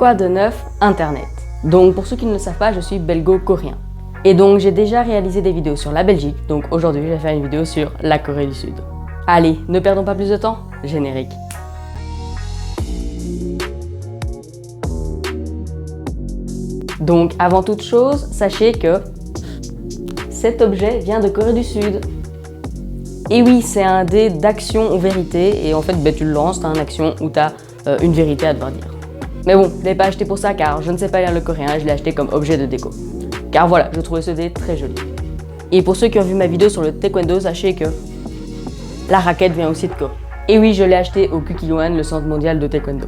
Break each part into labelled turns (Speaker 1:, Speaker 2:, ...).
Speaker 1: Quoi de neuf? Internet. Donc pour ceux qui ne le savent pas, je suis belgo-coréen. Et donc j'ai déjà réalisé des vidéos sur la Belgique, donc aujourd'hui je vais faire une vidéo sur la Corée du Sud. Allez, ne perdons pas plus de temps, générique. Donc avant toute chose, sachez que cet objet vient de Corée du Sud. Et oui, c'est un dé d'action ou vérité, et en fait tu le lances, t'as une action où t'as une vérité à devoir dire. Mais bon, je l'ai pas acheté pour ça car je ne sais pas lire le coréen et je l'ai acheté comme objet de déco. Car voilà, je trouvais ce dé très joli. Et pour ceux qui ont vu ma vidéo sur le taekwondo, sachez que la raquette vient aussi de Corée. Et oui, je l'ai acheté au Kukkiwon, le centre mondial de taekwondo.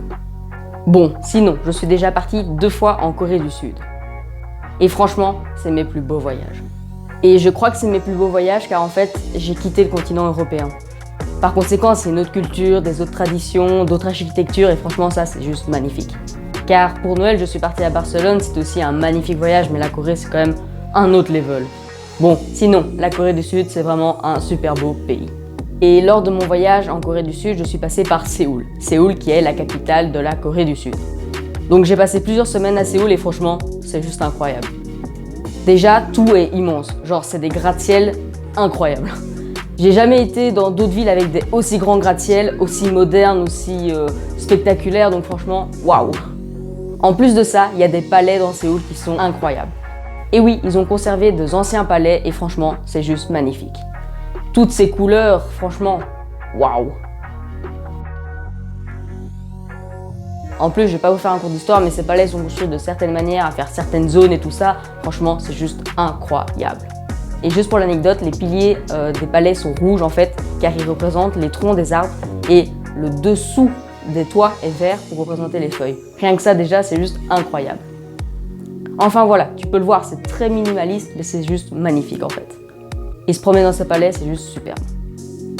Speaker 1: Bon, sinon, je suis déjà partie 2 fois en Corée du Sud. Et franchement, c'est mes plus beaux voyages. Et je crois que c'est mes plus beaux voyages car en fait, j'ai quitté le continent européen. Par conséquent, c'est une autre culture, des autres traditions, d'autres architectures et franchement ça c'est juste magnifique. Car pour Noël, je suis partie à Barcelone, c'est aussi un magnifique voyage, mais la Corée c'est quand même un autre level. Bon, sinon, la Corée du Sud c'est vraiment un super beau pays. Et lors de mon voyage en Corée du Sud, je suis passée par Séoul. Séoul qui est la capitale de la Corée du Sud. Donc j'ai passé plusieurs semaines à Séoul et franchement, c'est juste incroyable. Déjà, tout est immense, genre c'est des gratte-ciel incroyables. J'ai jamais été dans d'autres villes avec des aussi grands gratte-ciel, aussi modernes, aussi spectaculaires, donc franchement, waouh! En plus de ça, il y a des palais dans Séoul qui sont incroyables. Et oui, ils ont conservé des anciens palais et franchement, c'est juste magnifique. Toutes ces couleurs, franchement, waouh! En plus, je vais pas vous faire un cours d'histoire, mais ces palais sont construits de certaines manières, à faire certaines zones et tout ça, franchement, c'est juste incroyable. Et juste pour l'anecdote, les piliers des palais sont rouges en fait, car ils représentent les troncs des arbres et le dessous des toits est vert pour représenter les feuilles. Rien que ça déjà, c'est juste incroyable. Enfin voilà, tu peux le voir, c'est très minimaliste, mais c'est juste magnifique en fait. Et se promener dans ces palais, c'est juste superbe.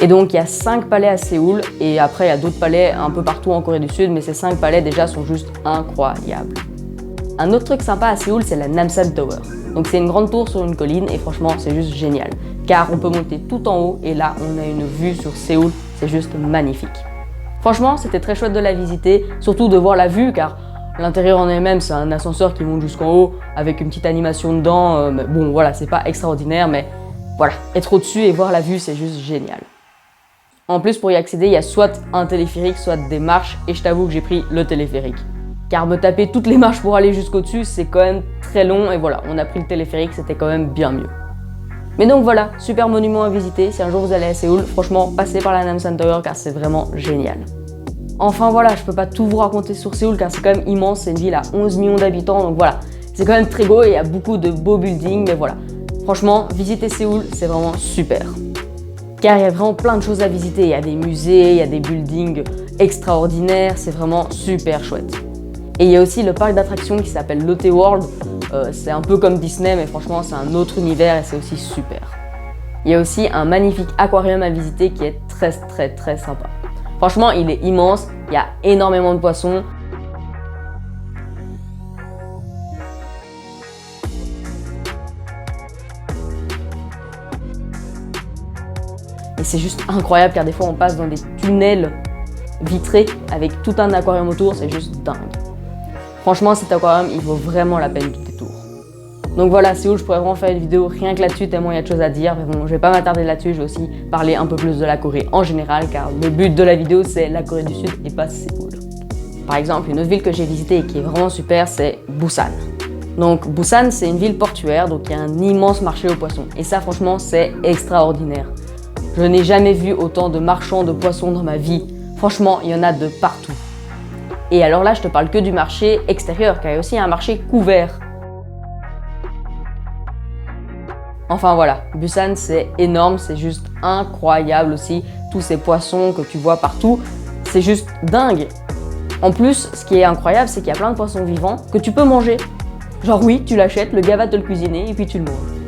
Speaker 1: Et donc il y a 5 palais à Séoul, et après il y a d'autres palais un peu partout en Corée du Sud, mais ces 5 palais déjà sont juste incroyables. Un autre truc sympa à Séoul, c'est la Namsan Tower. Donc c'est une grande tour sur une colline et franchement c'est juste génial. Car on peut monter tout en haut et là on a une vue sur Séoul, c'est juste magnifique. Franchement c'était très chouette de la visiter, surtout de voir la vue car l'intérieur en elle-même c'est un ascenseur qui monte jusqu'en haut avec une petite animation dedans. Mais bon voilà, c'est pas extraordinaire mais voilà, être au-dessus et voir la vue c'est juste génial. En plus pour y accéder il y a soit un téléphérique, soit des marches et je t'avoue que j'ai pris le téléphérique. Car me taper toutes les marches pour aller jusqu'au-dessus, c'est quand même très long et voilà, on a pris le téléphérique, c'était quand même bien mieux. Mais donc voilà, super monument à visiter, si un jour vous allez à Séoul, franchement, passez par la Namsan Tower car c'est vraiment génial. Enfin voilà, je peux pas tout vous raconter sur Séoul car c'est quand même immense, c'est une ville à 11 millions d'habitants, donc voilà, c'est quand même très beau et il y a beaucoup de beaux buildings, mais voilà. Franchement, visiter Séoul, c'est vraiment super. Car il y a vraiment plein de choses à visiter, il y a des musées, il y a des buildings extraordinaires, c'est vraiment super chouette. Et il y a aussi le parc d'attractions qui s'appelle Lotte World. C'est un peu comme Disney, mais franchement, c'est un autre univers et c'est aussi super. Il y a aussi un magnifique aquarium à visiter qui est très sympa. Franchement, il est immense, il y a énormément de poissons. Et c'est juste incroyable car des fois on passe dans des tunnels vitrés avec tout un aquarium autour, c'est juste dingue. Franchement, cet aquarium, il vaut vraiment la peine du détour. Donc voilà, Séoul, je pourrais vraiment faire une vidéo rien que là-dessus, tellement il y a de choses à dire. Mais bon, je vais pas m'attarder là-dessus, je vais aussi parler un peu plus de la Corée en général, car le but de la vidéo, c'est la Corée du Sud et pas Séoul. Par exemple, une autre ville que j'ai visitée et qui est vraiment super, c'est Busan. Donc Busan, c'est une ville portuaire, donc il y a un immense marché aux poissons. Et ça, franchement, c'est extraordinaire. Je n'ai jamais vu autant de marchands de poissons dans ma vie. Franchement, il y en a de partout. Et alors là, je te parle que du marché extérieur, car il y a aussi un marché couvert. Enfin voilà, Busan c'est énorme, c'est juste incroyable aussi. Tous ces poissons que tu vois partout, c'est juste dingue. En plus, ce qui est incroyable, c'est qu'il y a plein de poissons vivants que tu peux manger. Genre oui, tu l'achètes, le gars va te le cuisiner et puis tu le manges.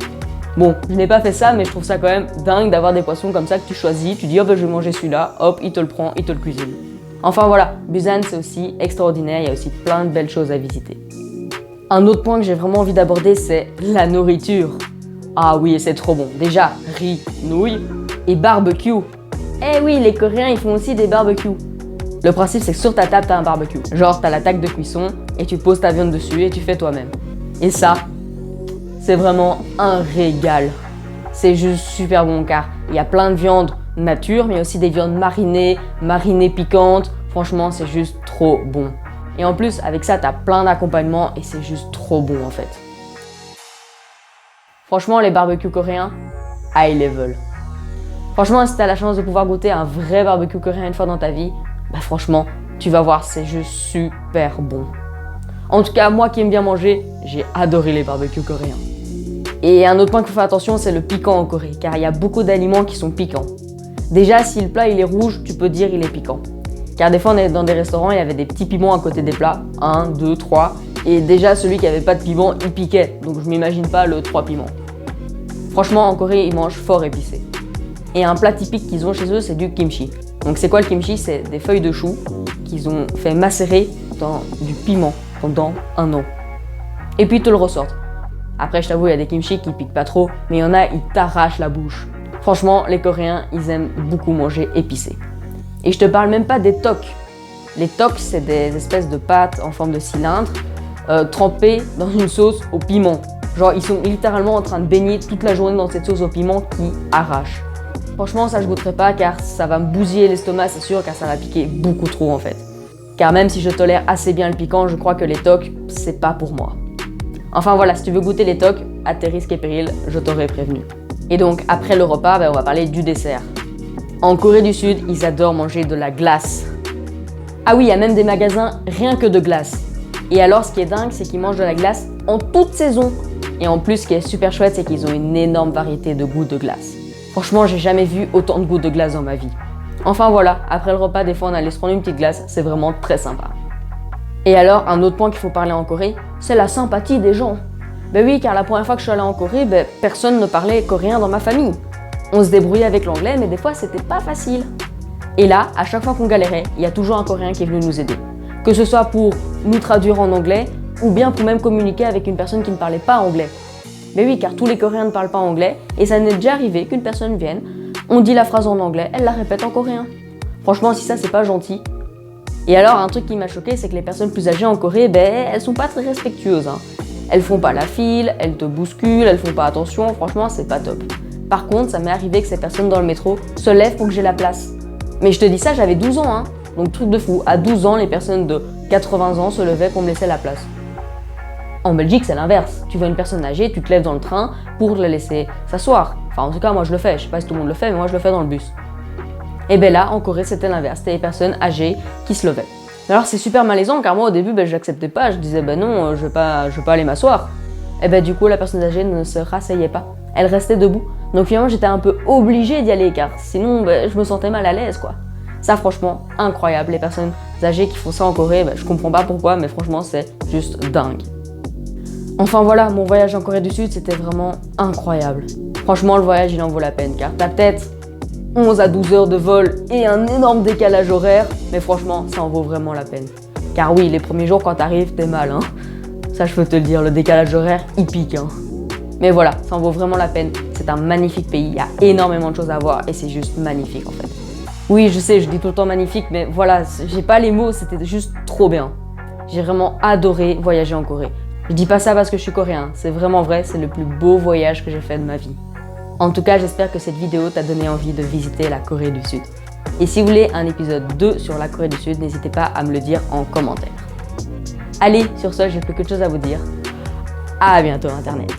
Speaker 1: Bon, je n'ai pas fait ça, mais je trouve ça quand même dingue d'avoir des poissons comme ça que tu choisis. Tu dis, hop, je vais manger celui-là, hop, il te le prend, il te le cuisine. Enfin voilà, Busan c'est aussi extraordinaire, il y a aussi plein de belles choses à visiter. Un autre point que j'ai vraiment envie d'aborder, c'est la nourriture. Ah oui, c'est trop bon. Déjà, riz, nouilles et barbecue. Eh oui, les Coréens, ils font aussi des barbecues. Le principe, c'est que sur ta table, t'as un barbecue. Genre, t'as la table de cuisson et tu poses ta viande dessus et tu fais toi-même. Et ça, c'est vraiment un régal. C'est juste super bon car il y a plein de viandes nature, mais aussi des viandes marinées piquantes. Franchement, c'est juste trop bon. Et en plus, avec ça, t'as plein d'accompagnements et c'est juste trop bon en fait. Franchement, les barbecues coréens, high level. Franchement, si t'as la chance de pouvoir goûter un vrai barbecue coréen une fois dans ta vie, bah franchement, tu vas voir, c'est juste super bon. En tout cas, moi qui aime bien manger, j'ai adoré les barbecues coréens. Et un autre point qu'il faut faire attention, c'est le piquant en Corée, car il y a beaucoup d'aliments qui sont piquants. Déjà, si le plat il est rouge, tu peux dire il est piquant. Car des fois, on est dans des restaurants, il y avait des petits piments à côté des plats, 1, 2, 3. Et déjà, celui qui avait pas de piment, il piquait, donc je m'imagine pas le 3 piments. Franchement, en Corée, ils mangent fort épicé. Et un plat typique qu'ils ont chez eux, c'est du kimchi. Donc c'est quoi le kimchi? C'est des feuilles de chou qu'ils ont fait macérer dans du piment pendant 1 an. Et puis ils te le ressortent. Après, je t'avoue, il y a des kimchi qui piquent pas trop, mais il y en a, ils t'arrachent la bouche. Franchement, les Coréens, ils aiment beaucoup manger épicé. Et je te parle même pas des toks. Les toks, c'est des espèces de pâtes en forme de cylindre, trempées dans une sauce au piment. Genre, ils sont littéralement en train de baigner toute la journée dans cette sauce au piment qui arrache. Franchement, ça je goûterai pas car ça va me bousiller l'estomac, c'est sûr, car ça va piquer beaucoup trop en fait. Car même si je tolère assez bien le piquant, je crois que les toks, c'est pas pour moi. Enfin voilà, si tu veux goûter les toks, à tes risques et périls, je t'aurais prévenu. Et donc, après le repas, on va parler du dessert. En Corée du Sud, ils adorent manger de la glace. Ah oui, il y a même des magasins rien que de glace. Et alors, ce qui est dingue, c'est qu'ils mangent de la glace en toute saison. Et en plus, ce qui est super chouette, c'est qu'ils ont une énorme variété de goûts de glace. Franchement, j'ai jamais vu autant de goûts de glace dans ma vie. Enfin voilà, après le repas, des fois on allait se prendre une petite glace, c'est vraiment très sympa. Et alors, un autre point qu'il faut parler en Corée, c'est la sympathie des gens. Ben oui, car la première fois que je suis allée en Corée, personne ne parlait coréen dans ma famille. On se débrouillait avec l'anglais, mais des fois c'était pas facile. Et là, à chaque fois qu'on galérait, il y a toujours un Coréen qui est venu nous aider. Que ce soit pour nous traduire en anglais, ou bien pour même communiquer avec une personne qui ne parlait pas anglais. Mais oui, car tous les Coréens ne parlent pas anglais, et ça n'est déjà arrivé qu'une personne vienne, on dit la phrase en anglais, elle la répète en coréen. Franchement, si ça, c'est pas gentil. Et alors, un truc qui m'a choqué, c'est que les personnes plus âgées en Corée, elles sont pas très respectueuses. Elles font pas la file, elles te bousculent, elles font pas attention, franchement, c'est pas top. Par contre, ça m'est arrivé que ces personnes dans le métro se lèvent pour que j'ai la place. Mais je te dis ça, j'avais 12 ans, donc truc de fou. À 12 ans, les personnes de 80 ans se levaient pour me laisser la place. En Belgique, c'est l'inverse. Tu vois une personne âgée, tu te lèves dans le train pour la laisser s'asseoir. Enfin, en tout cas, moi je le fais. Je sais pas si tout le monde le fait, mais moi je le fais dans le bus. Et ben là, en Corée, c'était l'inverse. C'était les personnes âgées qui se levaient. Alors c'est super malaisant, car moi au début, j'acceptais pas. Je disais, non, je vais pas aller m'asseoir. Et du coup, la personne âgée ne se rasseyait pas. Elle restait debout. Donc finalement, j'étais un peu obligée d'y aller, car sinon, je me sentais mal à l'aise, quoi. Ça, franchement, incroyable. Les personnes âgées qui font ça en Corée, je comprends pas pourquoi, mais franchement, c'est juste dingue. Enfin voilà, mon voyage en Corée du Sud, c'était vraiment incroyable. Franchement, le voyage, il en vaut la peine, car t'as peut-être 11 à 12 heures de vol et un énorme décalage horaire, mais franchement, ça en vaut vraiment la peine. Car oui, les premiers jours, quand t'arrives, t'es mal, Ça, je peux te le dire, le décalage horaire, il pique, Mais voilà, ça en vaut vraiment la peine. C'est un magnifique pays, il y a énormément de choses à voir et c'est juste magnifique, en fait. Oui, je sais, je dis tout le temps magnifique, mais voilà, j'ai pas les mots, c'était juste trop bien. J'ai vraiment adoré voyager en Corée. Je dis pas ça parce que je suis coréen, c'est vraiment vrai, c'est le plus beau voyage que j'ai fait de ma vie. En tout cas, j'espère que cette vidéo t'a donné envie de visiter la Corée du Sud. Et si vous voulez un épisode 2 sur la Corée du Sud, n'hésitez pas à me le dire en commentaire. Allez, sur ce, j'ai plus que de choses à vous dire. À bientôt Internet.